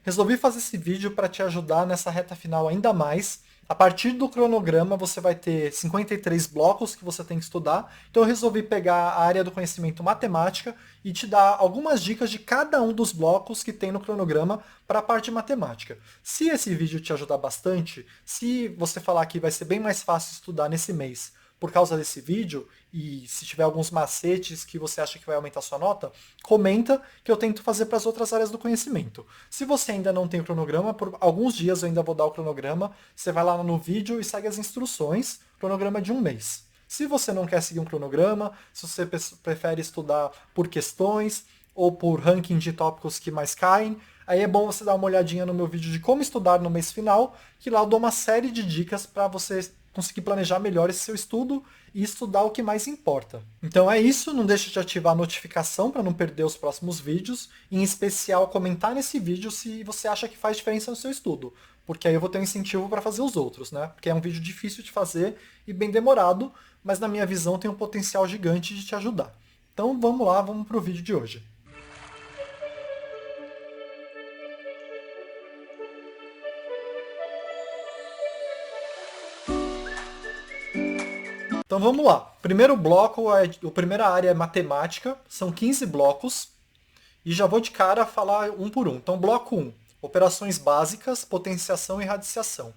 Resolvi fazer esse vídeo para te ajudar nessa reta final ainda mais. A partir do cronograma, você vai ter 53 blocos que você tem que estudar. Então eu resolvi pegar a área do conhecimento matemática e te dar algumas dicas de cada um dos blocos que tem no cronograma para a parte de matemática. Se esse vídeo te ajudar bastante, se você falar que vai ser bem mais fácil estudar nesse mês por causa desse vídeo, e se tiver alguns macetes que você acha que vai aumentar sua nota, comenta que eu tento fazer para as outras áreas do conhecimento. Se você ainda não tem o cronograma, por alguns dias eu ainda vou dar o cronograma, você vai lá no vídeo e segue as instruções, cronograma de um mês. Se você não quer seguir um cronograma, se você prefere estudar por questões ou por ranking de tópicos que mais caem, aí é bom você dar uma olhadinha no meu vídeo de como estudar no mês final, que lá eu dou uma série de dicas para você conseguir planejar melhor esse seu estudo e estudar o que mais importa. Então é isso, não deixe de ativar a notificação para não perder os próximos vídeos, e em especial comentar nesse vídeo se você acha que faz diferença no seu estudo, porque aí eu vou ter um incentivo para fazer os outros, né? Porque é um vídeo difícil de fazer e bem demorado, mas na minha visão tem um potencial gigante de te ajudar. Então vamos lá, vamos para o vídeo de hoje. Então vamos lá. Primeiro bloco, a primeira área é matemática, são 15 blocos, e já vou de cara falar um por um. Então bloco 1, operações básicas, potenciação e radiciação. O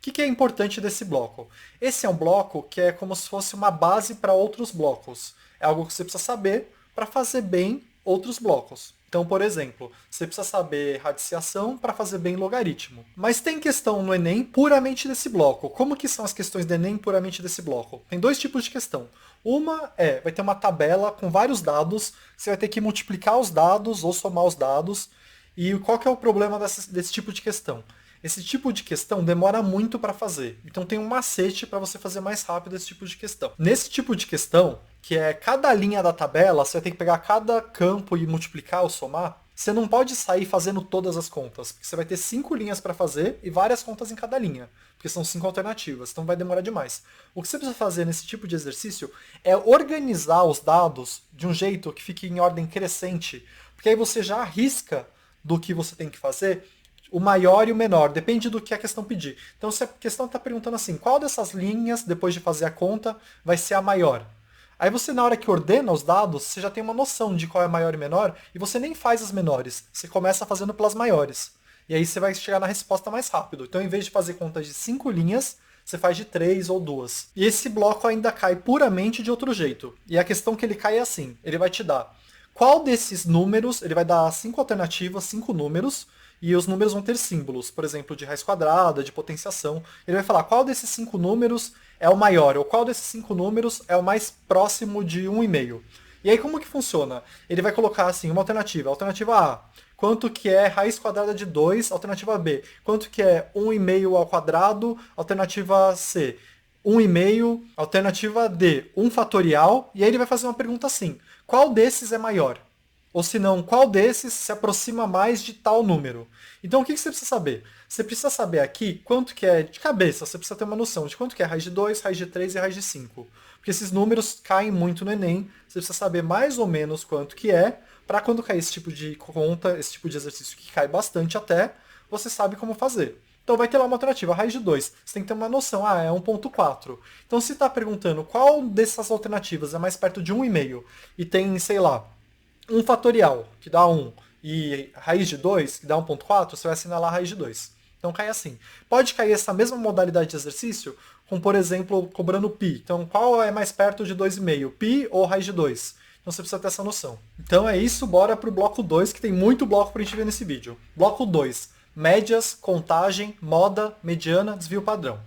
que é importante desse bloco? Esse é um bloco que é como se fosse uma base para outros blocos. É algo que você precisa saber para fazer bem outros blocos. Então, por exemplo, você precisa saber radiciação para fazer bem logaritmo. Mas tem questão no Enem puramente desse bloco. Como que são as questões do Enem puramente desse bloco? Tem dois tipos de questão. Uma vai ter uma tabela com vários dados, você vai ter que multiplicar os dados ou somar os dados. E qual que é o problema desse tipo de questão? Esse tipo de questão demora muito para fazer. Então tem um macete para você fazer mais rápido esse tipo de questão. Nesse tipo de questão, que é cada linha da tabela, você vai ter que pegar cada campo e multiplicar ou somar, você não pode sair fazendo todas as contas, porque você vai ter 5 linhas para fazer e várias contas em cada linha, porque são 5 alternativas, então vai demorar demais. O que você precisa fazer nesse tipo de exercício é organizar os dados de um jeito que fique em ordem crescente, porque aí você já arrisca do que você tem que fazer o maior e o menor, depende do que a questão pedir. Então, se a questão está perguntando assim, qual dessas linhas, depois de fazer a conta, vai ser a maior? Aí você, na hora que ordena os dados, você já tem uma noção de qual é a maior e menor, e você nem faz as menores, você começa fazendo pelas maiores. E aí você vai chegar na resposta mais rápido. Então, em vez de fazer contas de 5 linhas, você faz de 3 ou 2. E esse bloco ainda cai puramente de outro jeito. E a questão que ele cai é assim, ele vai te dar qual desses números, ele vai dar 5 alternativas, 5 números, e os números vão ter símbolos, por exemplo, de raiz quadrada, de potenciação. Ele vai falar qual desses 5 números é o maior, ou qual desses 5 números é o mais próximo de 1,5. E aí como que funciona? Ele vai colocar assim, uma alternativa. Alternativa A, quanto que é raiz quadrada de 2? Alternativa B, quanto que é 1,5 ao quadrado? Alternativa C, 1,5. Alternativa D, 1 fatorial. E aí ele vai fazer uma pergunta assim, qual desses é maior? Ou se não, qual desses se aproxima mais de tal número? Então o que você precisa saber? Você precisa saber aqui quanto que é de cabeça, você precisa ter uma noção de quanto que é raiz de 2, raiz de 3 e raiz de 5. Porque esses números caem muito no Enem, você precisa saber mais ou menos quanto que é, para quando cair esse tipo de conta, esse tipo de exercício que cai bastante até, você sabe como fazer. Então vai ter lá uma alternativa, raiz de 2. Você tem que ter uma noção, é 1,4. Então se está perguntando qual dessas alternativas é mais perto de 1,5 e tem, sei lá, 1 fatorial, que dá 1, e raiz de 2, que dá 1,4, você vai assinalar a raiz de 2. Então cai assim. Pode cair essa mesma modalidade de exercício, com, por exemplo, cobrando π. Então qual é mais perto de 2,5, π ou raiz de 2? Então você precisa ter essa noção. Então é isso, bora pro bloco 2, que tem muito bloco pra gente ver nesse vídeo. Bloco 2, médias, contagem, moda, mediana, desvio padrão.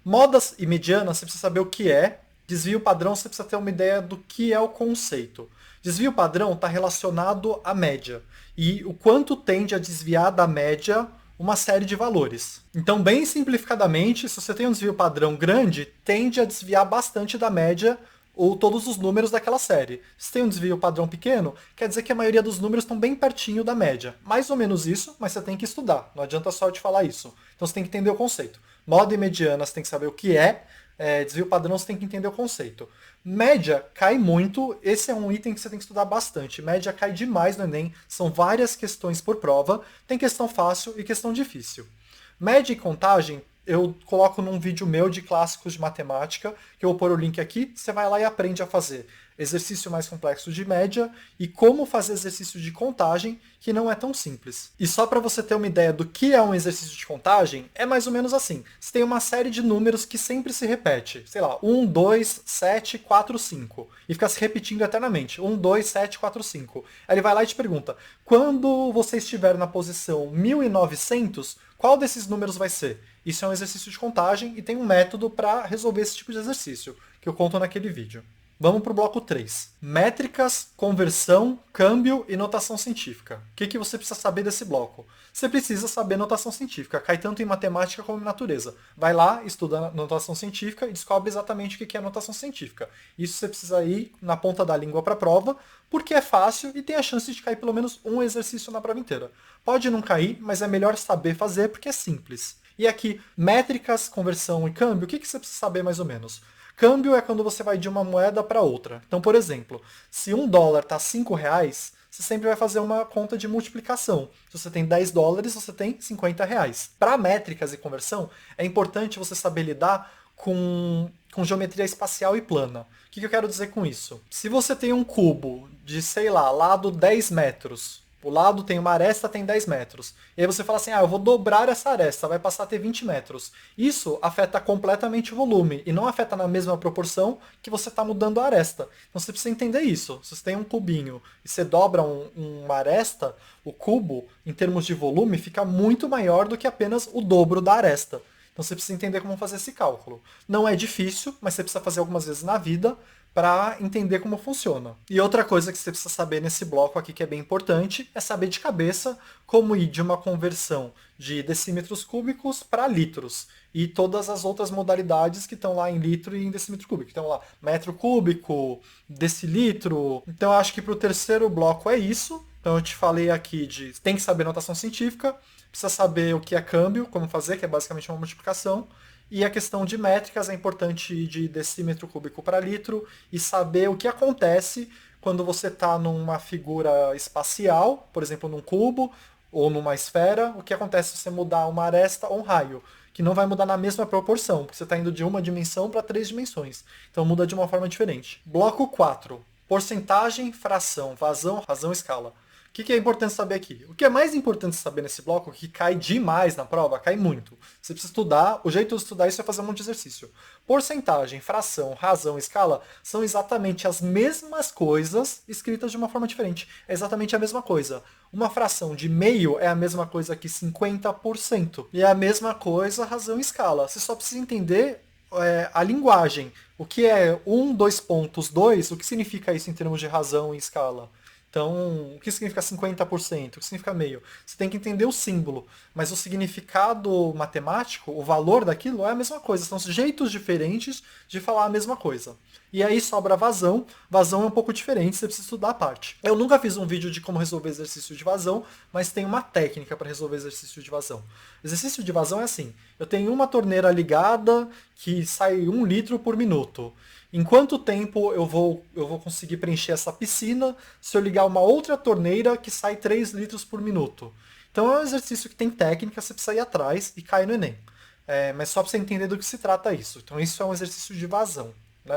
Modas e medianas você precisa saber o que é, desvio padrão você precisa ter uma ideia do que é o conceito. Desvio padrão está relacionado à média e o quanto tende a desviar da média uma série de valores. Então, bem simplificadamente, se você tem um desvio padrão grande, tende a desviar bastante da média ou todos os números daquela série. Se tem um desvio padrão pequeno, quer dizer que a maioria dos números estão bem pertinho da média. Mais ou menos isso, mas você tem que estudar. Não adianta só eu te falar isso. Então você tem que entender o conceito. Moda e mediana você tem que saber o que é. desvio padrão você tem que entender o conceito. Média cai muito, esse é um item que você tem que estudar bastante. Média cai demais no Enem, são várias questões por prova, tem questão fácil e questão difícil. Média e contagem, eu coloco num vídeo meu de clássicos de matemática, que eu vou pôr o link aqui, você vai lá e aprende a fazer exercício mais complexo de média e como fazer exercício de contagem, que não é tão simples. E só para você ter uma ideia do que é um exercício de contagem, é mais ou menos assim. Você tem uma série de números que sempre se repete. Sei lá, 1, 2, 7, 4, 5. E fica se repetindo eternamente. 1, 2, 7, 4, 5. Aí ele vai lá e te pergunta, quando você estiver na posição 1900, qual desses números vai ser? Isso é um exercício de contagem e tem um método para resolver esse tipo de exercício, que eu conto naquele vídeo. Vamos para o bloco 3. Métricas, conversão, câmbio e notação científica. O que você precisa saber desse bloco? Você precisa saber notação científica, cai tanto em matemática como em natureza. Vai lá, estuda notação científica e descobre exatamente o que é notação científica. Isso você precisa ir na ponta da língua para a prova, porque é fácil e tem a chance de cair pelo menos um exercício na prova inteira. Pode não cair, mas é melhor saber fazer porque é simples. E aqui, métricas, conversão e câmbio, o que você precisa saber mais ou menos? Câmbio é quando você vai de uma moeda para outra. Então, por exemplo, se $1 está R$ 5, você sempre vai fazer uma conta de multiplicação. Se você tem $10, você tem R$ 50. Para métricas e conversão, é importante você saber lidar com geometria espacial e plana. O que eu quero dizer com isso? Se você tem um cubo de, sei lá, lado 10 metros, o lado tem uma aresta, tem 10 metros. E aí você fala assim, eu vou dobrar essa aresta, vai passar a ter 20 metros. Isso afeta completamente o volume e não afeta na mesma proporção que você está mudando a aresta. Então você precisa entender isso. Se você tem um cubinho e você dobra uma aresta, o cubo, em termos de volume, fica muito maior do que apenas o dobro da aresta. Então você precisa entender como fazer esse cálculo. Não é difícil, mas você precisa fazer algumas vezes na vida para entender como funciona. E outra coisa que você precisa saber nesse bloco aqui que é bem importante é saber de cabeça como ir de uma conversão de decímetros cúbicos para litros e todas as outras modalidades que estão lá em litro e em decímetro cúbico. Então lá, metro cúbico, decilitro. Então eu acho que para o terceiro bloco é isso. Então eu te falei aqui de tem que saber notação científica, precisa saber o que é câmbio, como fazer, que é basicamente uma multiplicação. E a questão de métricas é importante ir de decímetro cúbico para litro e saber o que acontece quando você está numa figura espacial, por exemplo, num cubo ou numa esfera, o que acontece se você mudar uma aresta ou um raio, que não vai mudar na mesma proporção, porque você está indo de uma dimensão para 3 dimensões. Então muda de uma forma diferente. Bloco 4. Porcentagem, fração, vazão, razão, escala. O que é importante saber aqui? O que é mais importante saber nesse bloco, que cai demais na prova, cai muito. Você precisa estudar, o jeito de estudar isso é fazer um monte de exercício. Porcentagem, fração, razão, escala são exatamente as mesmas coisas escritas de uma forma diferente. É exatamente a mesma coisa. Uma fração de meio é a mesma coisa que 50%. E é a mesma coisa razão e escala. Você só precisa entender a linguagem. O que é 1, 2 pontos, 2, o que significa isso em termos de razão e escala? Então, o que significa 50%? O que significa meio? Você tem que entender o símbolo, mas o significado matemático, o valor daquilo é a mesma coisa. São jeitos diferentes de falar a mesma coisa. E aí sobra vazão. Vazão é um pouco diferente, você precisa estudar a parte. Eu nunca fiz um vídeo de como resolver exercício de vazão, mas tem uma técnica para resolver exercício de vazão. Exercício de vazão é assim, eu tenho uma torneira ligada que sai 1 litro por minuto. Em quanto tempo eu vou conseguir preencher essa piscina se eu ligar uma outra torneira que sai 3 litros por minuto? Então é um exercício que tem técnica, você precisa ir atrás e cair no Enem. Mas só para você entender do que se trata isso. Então isso é um exercício de vazão. Né?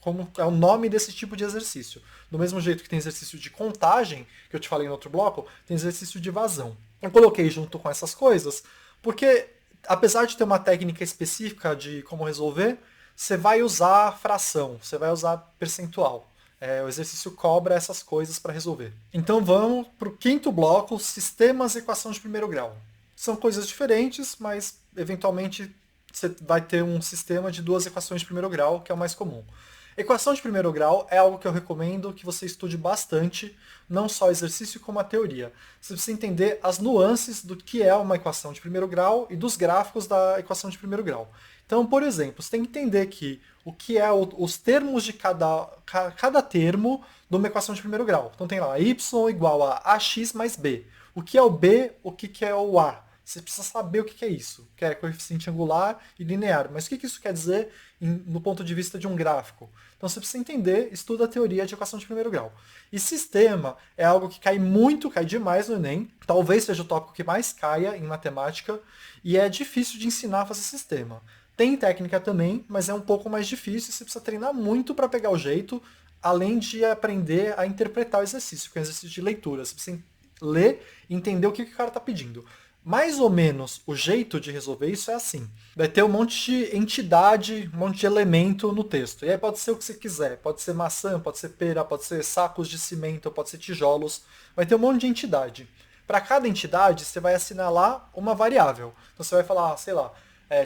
Como é o nome desse tipo de exercício. Do mesmo jeito que tem exercício de contagem, que eu te falei no outro bloco, tem exercício de vazão. Eu coloquei junto com essas coisas, porque apesar de ter uma técnica específica de como resolver, você vai usar fração, você vai usar percentual. O exercício cobra essas coisas para resolver. Então vamos para o quinto bloco, sistemas e equação de primeiro grau. São coisas diferentes, mas eventualmente você vai ter um sistema de 2 equações de primeiro grau, que é o mais comum. Equação de primeiro grau é algo que eu recomendo que você estude bastante, não só exercício como a teoria. Você precisa entender as nuances do que é uma equação de primeiro grau e dos gráficos da equação de primeiro grau. Então, por exemplo, você tem que entender que o que é os termos de cada termo de uma equação de primeiro grau. Então tem lá y igual a ax mais b. O que é o b, o que é o a? você precisa saber o que é isso, que é coeficiente angular e linear. Mas o que isso quer dizer no ponto de vista de um gráfico? Então você precisa entender, estuda a teoria de equação de primeiro grau. E sistema é algo que cai muito, cai demais no Enem, talvez seja o tópico que mais caia em matemática, e é difícil de ensinar a fazer sistema. Tem técnica também, mas é um pouco mais difícil, você precisa treinar muito para pegar o jeito, além de aprender a interpretar o exercício, que é um exercício de leitura. Você precisa ler e entender o que o cara está pedindo. Mais ou menos o jeito de resolver isso é assim. Vai ter um monte de entidade, um monte de elemento no texto. E aí pode ser o que você quiser. Pode ser maçã, pode ser pera, pode ser sacos de cimento, pode ser tijolos. Vai ter um monte de entidade. Para cada entidade, você vai assinalar uma variável. Então você vai falar, sei lá,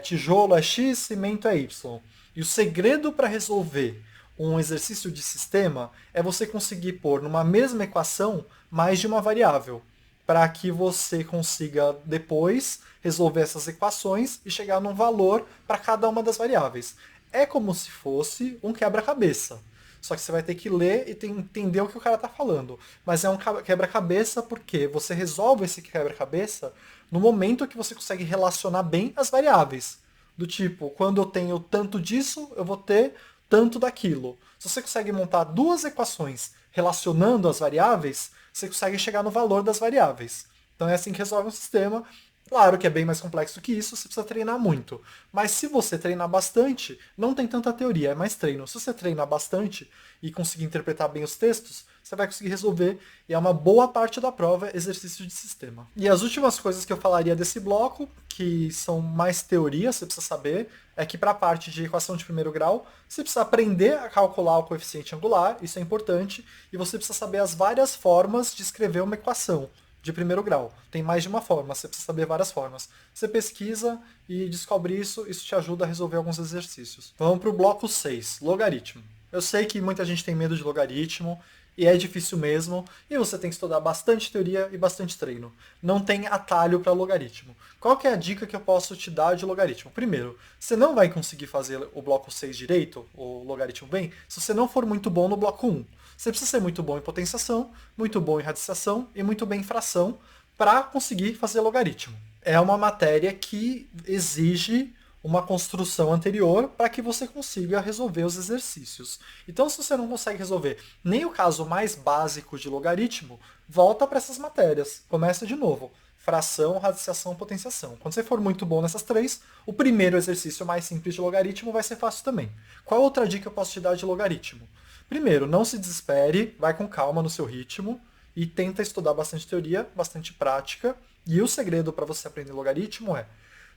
tijolo é x, cimento é y. E o segredo para resolver um exercício de sistema é você conseguir pôr numa mesma equação mais de uma variável, para que você consiga depois resolver essas equações e chegar num valor para cada uma das variáveis. É como se fosse um quebra-cabeça. Só que você vai ter que ler e entender o que o cara está falando. Mas é um quebra-cabeça porque você resolve esse quebra-cabeça no momento que você consegue relacionar bem as variáveis. Do tipo, quando eu tenho tanto disso, eu vou ter tanto daquilo. Se você consegue montar duas equações relacionando as variáveis, você consegue chegar no valor das variáveis. Então é assim que resolve um sistema. Claro que é bem mais complexo que isso, você precisa treinar muito. Mas se você treinar bastante, não tem tanta teoria, é mais treino. Se você treinar bastante e conseguir interpretar bem os textos, você vai conseguir resolver. E é uma boa parte da prova exercício de sistema. E as últimas coisas que eu falaria desse bloco, que são mais teoria, você precisa saber, é que para a parte de equação de primeiro grau, você precisa aprender a calcular o coeficiente angular, isso é importante, e você precisa saber as várias formas de escrever uma equação de primeiro grau. Tem mais de uma forma, você precisa saber várias formas. Você pesquisa e descobre isso, isso te ajuda a resolver alguns exercícios. Vamos para o bloco 6, logaritmo. Eu sei que muita gente tem medo de logaritmo, e é difícil mesmo, e você tem que estudar bastante teoria e bastante treino. Não tem atalho para logaritmo. Qual que é a dica que eu posso te dar de logaritmo? Primeiro, você não vai conseguir fazer o bloco 6 direito, o logaritmo bem, se você não for muito bom no bloco 1. Você precisa ser muito bom em potenciação, muito bom em radiciação e muito bem em fração para conseguir fazer logaritmo. É uma matéria que exige uma construção anterior para que você consiga resolver os exercícios. Então, se você não consegue resolver nem o caso mais básico de logaritmo, volta para essas matérias. Começa de novo. Fração, radiciação, potenciação. Quando você for muito bom nessas três, o primeiro exercício mais simples de logaritmo vai ser fácil também. Qual outra dica eu posso te dar de logaritmo? Primeiro, não se desespere, vai com calma no seu ritmo e tenta estudar bastante teoria, bastante prática. E o segredo para você aprender logaritmo é: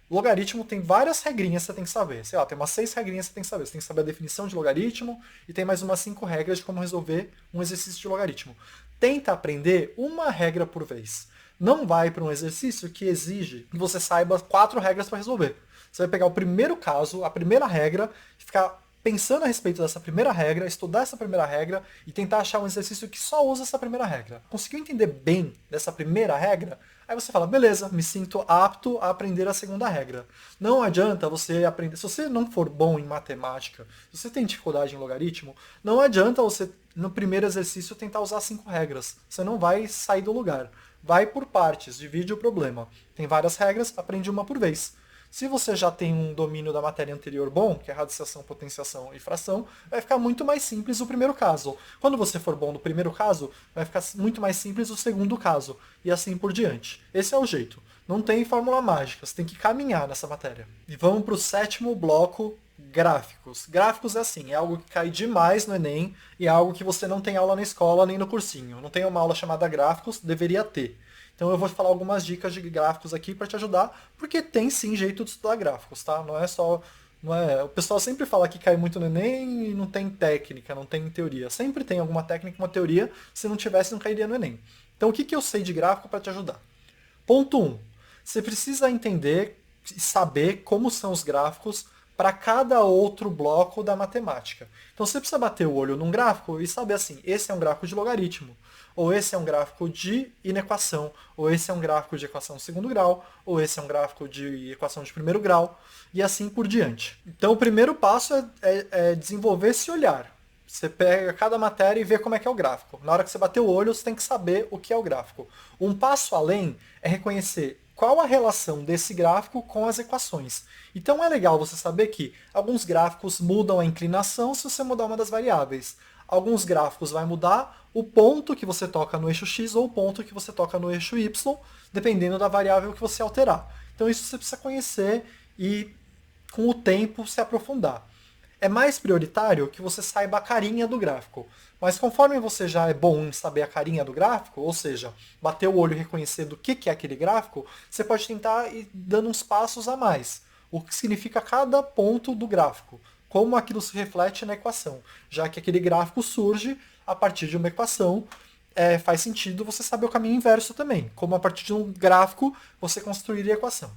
logaritmo tem várias regrinhas que você tem que saber. Sei lá, tem umas 6 regrinhas que você tem que saber. Você tem que saber a definição de logaritmo e tem mais umas 5 regras de como resolver um exercício de logaritmo. Tenta aprender uma regra por vez. Não vai para um exercício que exige que você saiba 4 regras para resolver. Você vai pegar o primeiro caso, a primeira regra, e ficar pensando a respeito dessa primeira regra, estudar essa primeira regra e tentar achar um exercício que só usa essa primeira regra. Conseguiu entender bem dessa primeira regra? Aí você fala, beleza, me sinto apto a aprender a segunda regra. Não adianta você aprender. Se você não for bom em matemática, se você tem dificuldade em logaritmo, não adianta você, no primeiro exercício, tentar usar 5 regras. Você não vai sair do lugar. Vai por partes, divide o problema. Tem várias regras, aprende uma por vez. Se você já tem um domínio da matéria anterior bom, que é radiciação, potenciação e fração, vai ficar muito mais simples o primeiro caso. Quando você for bom no primeiro caso, vai ficar muito mais simples o segundo caso, e assim por diante. Esse é o jeito. Não tem fórmula mágica, você tem que caminhar nessa matéria. E vamos para o 7º bloco, gráficos. Gráficos é assim, é algo que cai demais no Enem e é algo que você não tem aula na escola nem no cursinho. Não tem uma aula chamada gráficos, deveria ter. Então eu vou falar algumas dicas de gráficos aqui para te ajudar, porque tem sim jeito de estudar gráficos, tá? Não é só... O pessoal sempre fala que cai muito no Enem e não tem técnica, não tem teoria. Sempre tem alguma técnica, uma teoria, se não tivesse não cairia no Enem. Então o que eu sei de gráfico para te ajudar? Ponto 1. Você precisa entender e saber como são os gráficos para cada outro bloco da matemática. Então você precisa bater o olho num gráfico e saber assim, esse é um gráfico de logaritmo, ou esse é um gráfico de inequação, ou esse é um gráfico de equação de segundo grau, ou esse é um gráfico de equação de primeiro grau, e assim por diante. Então o primeiro passo é desenvolver esse olhar. Você pega cada matéria e vê como é que é o gráfico. Na hora que você bater o olho, você tem que saber o que é o gráfico. Um passo além é reconhecer qual a relação desse gráfico com as equações. Então é legal você saber que alguns gráficos mudam a inclinação se você mudar uma das variáveis. Alguns gráficos vai mudar o ponto que você toca no eixo x ou o ponto que você toca no eixo y, dependendo da variável que você alterar. Então isso você precisa conhecer e, com o tempo, se aprofundar. É mais prioritário que você saiba a carinha do gráfico. Mas conforme você já é bom em saber a carinha do gráfico, ou seja, bater o olho e reconhecer do que é aquele gráfico, você pode tentar ir dando uns passos a mais. O que significa cada ponto do gráfico. Como aquilo se reflete na equação. Já que aquele gráfico surge a partir de uma equação, faz sentido você saber o caminho inverso também. Como a partir de um gráfico você construiria a equação.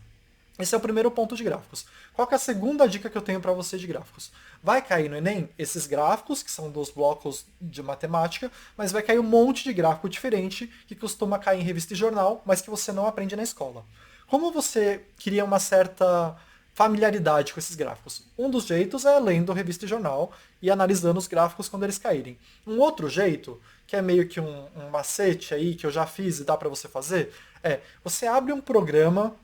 Esse é o primeiro ponto de gráficos. Qual que é a segunda dica que eu tenho para você de gráficos? Vai cair no Enem esses gráficos, que são dos blocos de matemática, mas vai cair um monte de gráfico diferente que costuma cair em revista e jornal, mas que você não aprende na escola. Como você cria uma certa familiaridade com esses gráficos? Um dos jeitos é lendo revista e jornal e analisando os gráficos quando eles caírem. Um outro jeito, que é meio que um macete aí, que eu já fiz e dá para você fazer, é você abre um programa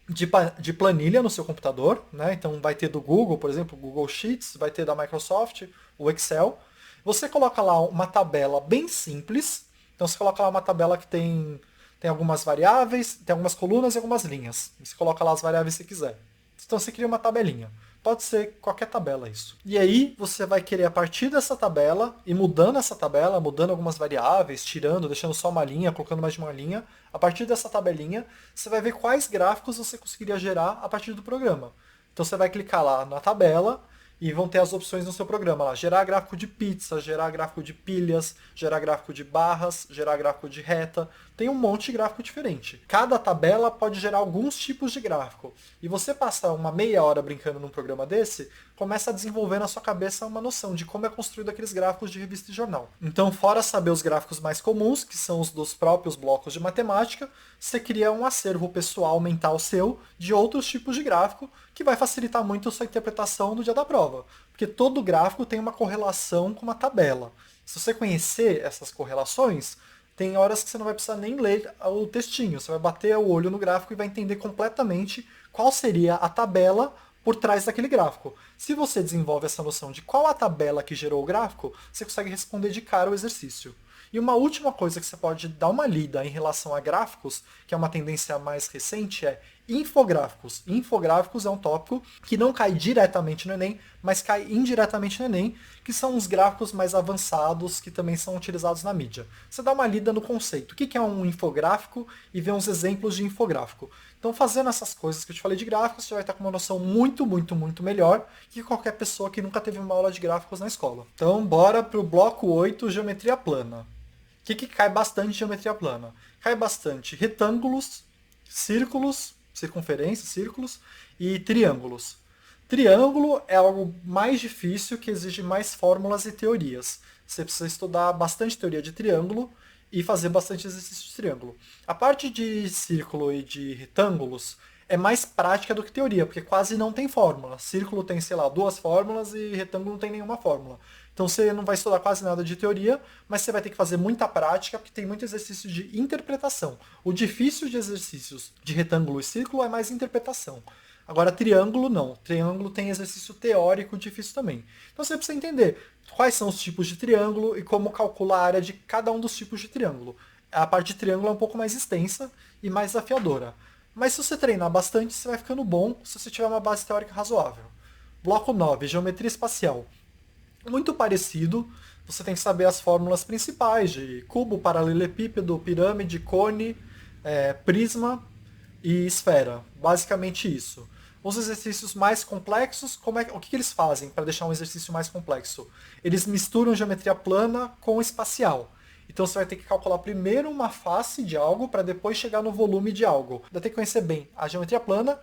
de planilha no seu computador, né? Então vai ter do Google, por exemplo, o Google Sheets, vai ter da Microsoft, o Excel. Você coloca lá uma tabela bem simples. Então você coloca lá uma tabela que tem algumas variáveis, tem algumas colunas e algumas linhas. Você coloca lá as variáveis que você quiser. Então você cria uma tabelinha. Pode ser qualquer tabela isso. E aí você vai querer, a partir dessa tabela, ir mudando essa tabela, mudando algumas variáveis, tirando, deixando só uma linha, colocando mais de uma linha. A partir dessa tabelinha, você vai ver quais gráficos você conseguiria gerar a partir do programa. Então você vai clicar lá na tabela e vão ter as opções no seu programa lá. Gerar gráfico de pizza, gerar gráfico de pilhas, gerar gráfico de barras, gerar gráfico de reta. Tem um monte de gráfico diferente. Cada tabela pode gerar alguns tipos de gráfico. E você passar uma meia hora brincando num programa desse, começa a desenvolver na sua cabeça uma noção de como é construído aqueles gráficos de revista e jornal. Então, fora saber os gráficos mais comuns, que são os dos próprios blocos de matemática, você cria um acervo pessoal mental seu de outros tipos de gráfico, que vai facilitar muito a sua interpretação no dia da prova. Porque todo gráfico tem uma correlação com uma tabela. Se você conhecer essas correlações, tem horas que você não vai precisar nem ler o textinho. Você vai bater o olho no gráfico e vai entender completamente qual seria a tabela por trás daquele gráfico. Se você desenvolve essa noção de qual a tabela que gerou o gráfico, você consegue responder de cara o exercício. E uma última coisa que você pode dar uma lida em relação a gráficos, que é uma tendência mais recente, é infográficos. Infográficos é um tópico que não cai diretamente no Enem, mas cai indiretamente no Enem, que são os gráficos mais avançados que também são utilizados na mídia. Você dá uma lida no conceito. O que é um infográfico e vê uns exemplos de infográfico. Então, fazendo essas coisas que eu te falei de gráficos, você vai estar com uma noção muito, muito, muito melhor que qualquer pessoa que nunca teve uma aula de gráficos na escola. Então, bora para o bloco 8, geometria plana. O que cai bastante em geometria plana? Cai bastante retângulos, círculos, circunferências, círculos e triângulos. Triângulo é algo mais difícil, que exige mais fórmulas e teorias. Você precisa estudar bastante teoria de triângulo e fazer bastante exercício de triângulo. A parte de círculo e de retângulos é mais prática do que teoria, porque quase não tem fórmula. Círculo tem, sei lá, 2 fórmulas e retângulo não tem nenhuma fórmula. Então você não vai estudar quase nada de teoria, mas você vai ter que fazer muita prática, porque tem muito exercício de interpretação. O difícil de exercícios de retângulo e círculo é mais interpretação. Agora, triângulo não. Triângulo tem exercício teórico difícil também. Então você precisa entender quais são os tipos de triângulo e como calcular a área de cada um dos tipos de triângulo. A parte de triângulo é um pouco mais extensa e mais desafiadora. Mas se você treinar bastante, você vai ficando bom se você tiver uma base teórica razoável. Bloco 9, geometria espacial. Muito parecido, você tem que saber as fórmulas principais de cubo, paralelepípedo, pirâmide, cone, prisma e esfera. Basicamente isso. Os exercícios mais complexos, o que eles fazem para deixar um exercício mais complexo? Eles misturam geometria plana com espacial. Então você vai ter que calcular primeiro uma face de algo para depois chegar no volume de algo. Vai ter que conhecer bem a geometria plana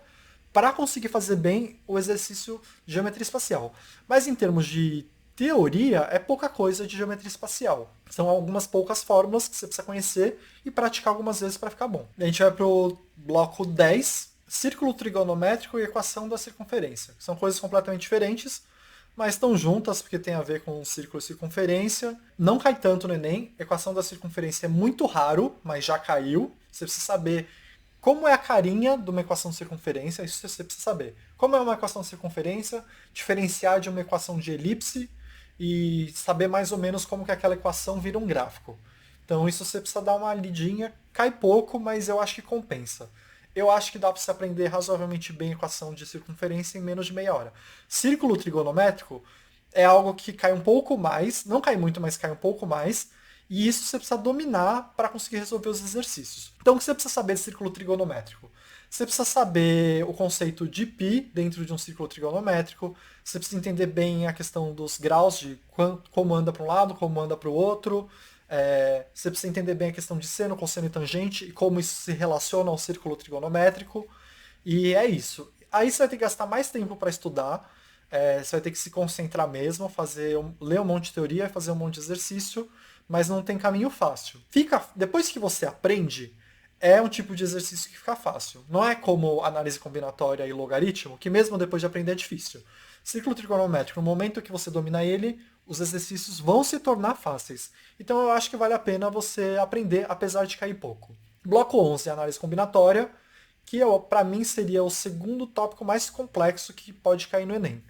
para conseguir fazer bem o exercício de geometria espacial. Mas em termos de teoria, é pouca coisa de geometria espacial. São algumas poucas fórmulas que você precisa conhecer e praticar algumas vezes para ficar bom. A gente vai para o bloco 10, círculo trigonométrico e equação da circunferência. São coisas completamente diferentes, mas estão juntas porque tem a ver com círculo e circunferência. Não cai tanto no Enem. Equação da circunferência é muito raro, mas já caiu. Você precisa saber Como é a carinha de uma equação de circunferência, isso você precisa saber. Como é uma equação de circunferência, diferenciar de uma equação de elipse e saber mais ou menos como que aquela equação vira um gráfico. Então isso você precisa dar uma lidinha, cai pouco, mas eu acho que compensa. Eu acho que dá para você aprender razoavelmente bem equação de circunferência em menos de meia hora. Círculo trigonométrico é algo que cai um pouco mais, não cai muito, mas cai um pouco mais, e isso você precisa dominar para conseguir resolver os exercícios. Então o que você precisa saber de círculo trigonométrico? Você precisa saber o conceito de π dentro de um círculo trigonométrico, você precisa entender bem a questão dos graus, de como anda para um lado, como anda para o outro, você precisa entender bem a questão de seno, cosseno e tangente e como isso se relaciona ao círculo trigonométrico. E é isso. Aí você vai ter que gastar mais tempo para estudar, você vai ter que se concentrar mesmo, ler um monte de teoria, fazer um monte de exercício, mas não tem caminho fácil. Depois que você aprende, é um tipo de exercício que fica fácil. Não é como análise combinatória e logaritmo, que mesmo depois de aprender é difícil. Círculo trigonométrico, no momento que você domina ele, os exercícios vão se tornar fáceis. Então eu acho que vale a pena você aprender, apesar de cair pouco. Bloco 11, análise combinatória, que para mim seria o segundo tópico mais complexo que pode cair no Enem.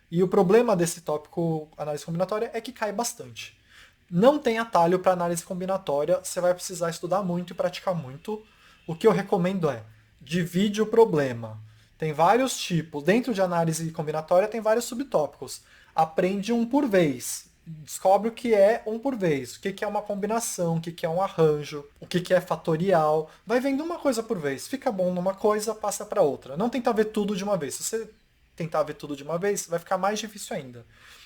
E o problema desse tópico, análise combinatória, é que cai bastante. Não tem atalho para análise combinatória, você vai precisar estudar muito e praticar muito. O que eu recomendo é, divide o problema. Tem vários tipos. Dentro de análise combinatória tem vários subtópicos. Aprende um por vez. Descobre o que é um por vez. O que é uma combinação, o que é um arranjo, o que é fatorial. Vai vendo uma coisa por vez. Fica bom numa coisa, passa para outra. Não tenta ver tudo de uma vez. Se você tentar ver tudo de uma vez, vai ficar mais difícil ainda.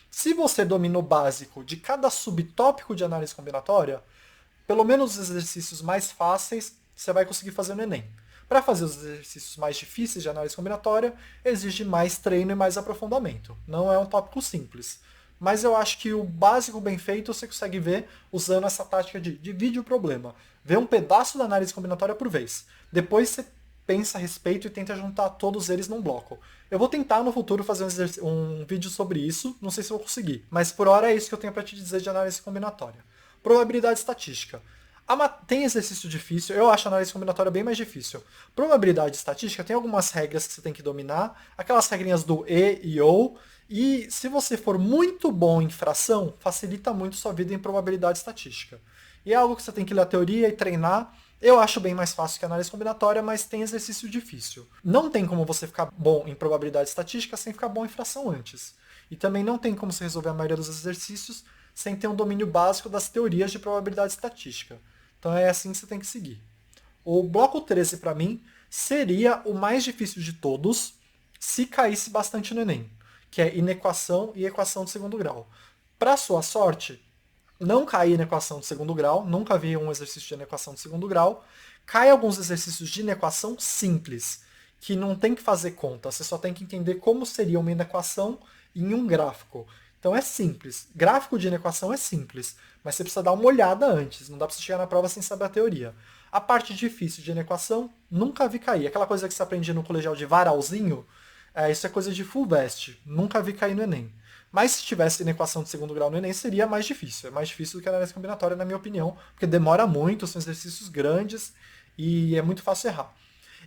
Se você domina o básico de cada subtópico de análise combinatória, pelo menos os exercícios mais fáceis você vai conseguir fazer no Enem. Para fazer os exercícios mais difíceis de análise combinatória, exige mais treino e mais aprofundamento. Não é um tópico simples. Mas eu acho que o básico bem feito você consegue ver usando essa tática de divide o problema. Vê um pedaço da análise combinatória por vez. Depois você pensa a respeito e tenta juntar todos eles num bloco. Eu vou tentar no futuro fazer um vídeo sobre isso, não sei se vou conseguir, mas por hora é isso que eu tenho para te dizer de análise combinatória. Probabilidade estatística. Tem exercício difícil, eu acho a análise combinatória bem mais difícil. Probabilidade estatística tem algumas regras que você tem que dominar, aquelas regrinhas do e ou, e se você for muito bom em fração, facilita muito sua vida em probabilidade estatística. E é algo que você tem que ler a teoria e treinar. Eu acho bem mais fácil que a análise combinatória, mas tem exercício difícil. Não tem como você ficar bom em probabilidade estatística sem ficar bom em fração antes. E também não tem como você resolver a maioria dos exercícios sem ter um domínio básico das teorias de probabilidade estatística. Então é assim que você tem que seguir. O bloco 13, para mim, seria o mais difícil de todos se caísse bastante no Enem, que é inequação e equação de segundo grau. Para sua sorte, não caí na equação de segundo grau, nunca vi um exercício de inequação de segundo grau. Cai alguns exercícios de inequação simples, que não tem que fazer conta, você só tem que entender como seria uma inequação em um gráfico. Então é simples. Gráfico de inequação é simples, mas você precisa dar uma olhada antes, não dá para você chegar na prova sem saber a teoria. A parte difícil de inequação, nunca vi cair. Aquela coisa que você aprende no colegial de varalzinho, isso é coisa de Fulvestre, nunca vi cair no Enem. Mas se tivesse inequação de segundo grau no Enem, seria mais difícil. É mais difícil do que a análise combinatória, na minha opinião, porque demora muito, são exercícios grandes e é muito fácil errar.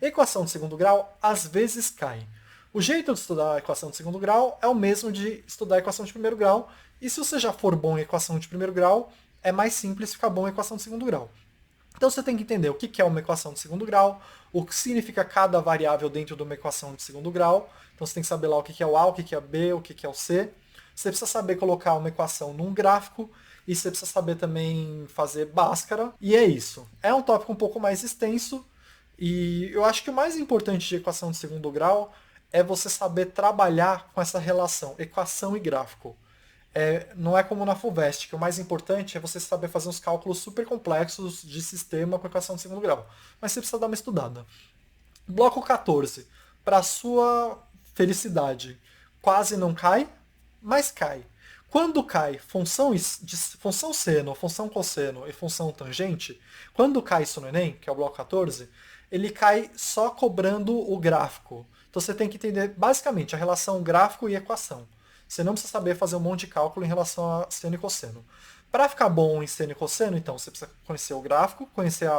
Equação de segundo grau, às vezes cai. O jeito de estudar a equação de segundo grau é o mesmo de estudar a equação de primeiro grau, e se você já for bom em equação de primeiro grau, é mais simples ficar bom em equação de segundo grau. Então você tem que entender o que é uma equação de segundo grau, o que significa cada variável dentro de uma equação de segundo grau. Então você tem que saber lá o que é o A, o que é o B, o que é o C. Você precisa saber colocar uma equação num gráfico e você precisa saber também fazer Bhaskara. E é isso. É um tópico um pouco mais extenso e eu acho que o mais importante de equação de segundo grau é você saber trabalhar com essa relação, equação e gráfico. Não é como na Fulvestre, que o mais importante é você saber fazer uns cálculos super complexos de sistema com equação de segundo grau. Mas você precisa dar uma estudada. Bloco 14. Para sua felicidade, quase não cai, mas cai. Quando cai função seno, função cosseno e função tangente, quando cai isso no Enem, que é o bloco 14, ele cai só cobrando o gráfico. Então você tem que entender basicamente a relação gráfico e equação. Você não precisa saber fazer um monte de cálculo em relação a seno e cosseno. Para ficar bom em seno e cosseno, então, você precisa conhecer o gráfico, conhecer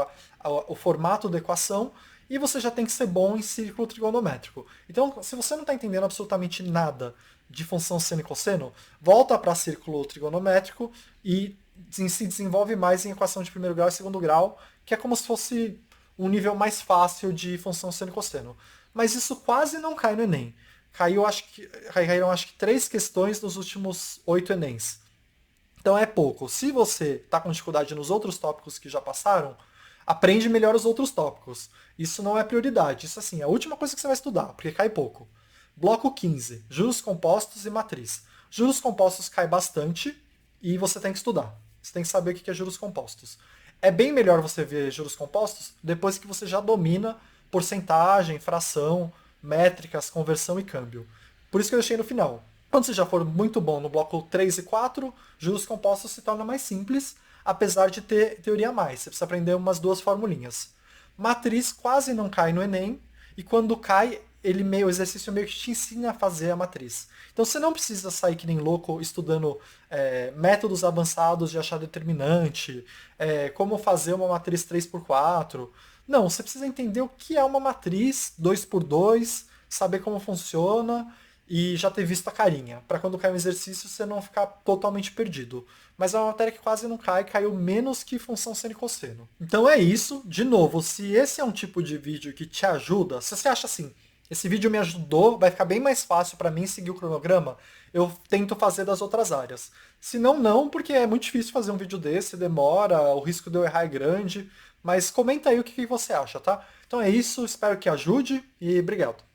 o formato da equação e você já tem que ser bom em círculo trigonométrico. Então, se você não está entendendo absolutamente nada de função seno e cosseno, volta para círculo trigonométrico e se desenvolve mais em equação de primeiro grau e segundo grau, que é como se fosse um nível mais fácil de função seno e cosseno. Mas isso quase não cai no Enem. Caíram acho que 3 questões nos últimos 8 Enems. Então é pouco. Se você está com dificuldade nos outros tópicos que já passaram, aprende melhor os outros tópicos. Isso não é prioridade. Isso assim, é a última coisa que você vai estudar, porque cai pouco. Bloco 15, juros compostos e matriz. Juros compostos cai bastante e você tem que estudar. Você tem que saber o que é juros compostos. É bem melhor você ver juros compostos depois que você já domina porcentagem, fração, métricas, conversão e câmbio. Por isso que eu deixei no final. Quando você já for muito bom no bloco 3 e 4, juros compostos se torna mais simples, apesar de ter teoria a mais. Você precisa aprender umas 2 formulinhas. Matriz quase não cai no Enem, e quando cai, o exercício meio que te ensina a fazer a matriz. Então você não precisa sair que nem louco estudando métodos avançados de achar determinante, como fazer uma matriz 3x4. Não, você precisa entender o que é uma matriz 2x2, saber como funciona e já ter visto a carinha, para quando cair um exercício você não ficar totalmente perdido. Mas é uma matéria que quase não cai, caiu menos que função seno e cosseno. Então é isso, de novo, se esse é um tipo de vídeo que te ajuda, se você acha assim, esse vídeo me ajudou, vai ficar bem mais fácil para mim seguir o cronograma, eu tento fazer das outras áreas. Se não, não, porque é muito difícil fazer um vídeo desse, demora, o risco de eu errar é grande, mas comenta aí o que você acha, tá? Então é isso, espero que ajude e obrigado.